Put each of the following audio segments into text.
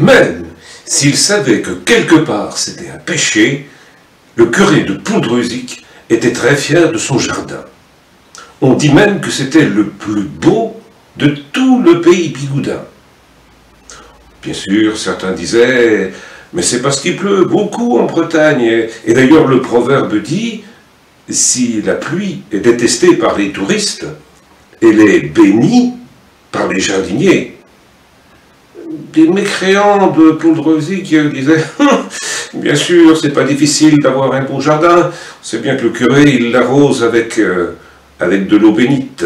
même s'il savait que quelque part c'était un péché, le curé de Poudreuzic était très fier de son jardin. On dit même que c'était le plus beau de tout le pays bigoudin. Bien sûr, certains disaient « mais c'est parce qu'il pleut beaucoup en Bretagne ». Et d'ailleurs, le proverbe dit « si la pluie est détestée par les touristes, elle est bénie par les jardiniers ». Des mécréants de Poudreuzic disaient « bien sûr, c'est pas difficile d'avoir un beau jardin, c'est bien que le curé, il l'arrose avec de l'eau bénite ».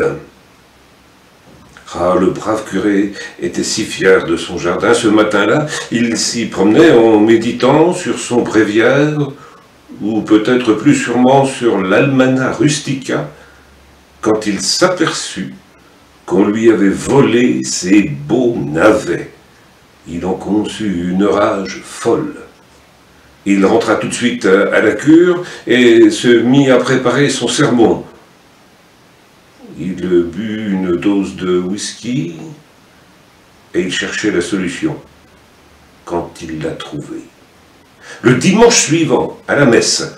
Ah, le brave curé était si fier de son jardin. Ce matin-là, il s'y promenait en méditant sur son bréviaire, ou peut-être plus sûrement sur l'Almanach Rustica, quand il s'aperçut qu'on lui avait volé ses beaux navets. Il en conçut une rage folle. Il rentra tout de suite à la cure et se mit à préparer son sermon. Il but une dose de whisky et il cherchait la solution quand il l'a trouvée. Le dimanche suivant, à la messe,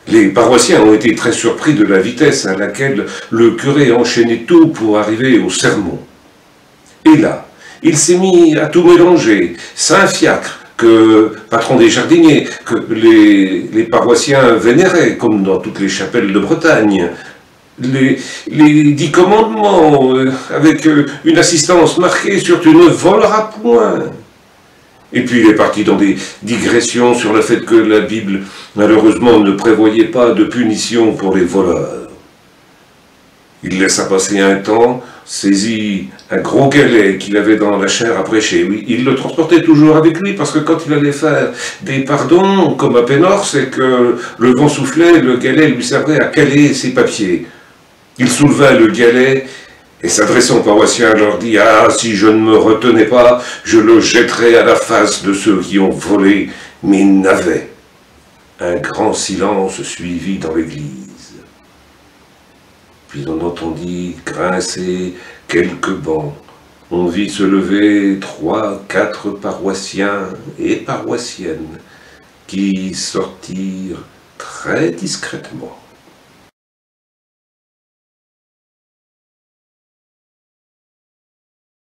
les paroissiens ont été très surpris de la vitesse à laquelle le curé enchaînait tout pour arriver au sermon. Et là, il s'est mis à tout mélanger. Saint-Fiacre, que, patron des jardiniers, que les paroissiens vénéraient, comme dans toutes les chapelles de Bretagne, les 10 commandements, avec une assistance marquée sur « tu ne voleras point ». Et puis il est parti dans des digressions sur le fait que la Bible, malheureusement, ne prévoyait pas de punition pour les voleurs. Il laissa passer un temps, saisit un gros galet qu'il avait dans la chair à prêcher. Oui, il le transportait toujours avec lui, parce que quand il allait faire des pardons, comme à Pénor, c'est que le vent soufflait, le galet lui servait à caler ses papiers. Il souleva le galet et s'adressant aux paroissiens leur dit « Ah, si je ne me retenais pas, je le jetterais à la face de ceux qui ont volé mes navets. » Un grand silence suivit dans l'église. Puis on entendit grincer quelques bancs. On vit se lever 3, 4 paroissiens et paroissiennes qui sortirent très discrètement.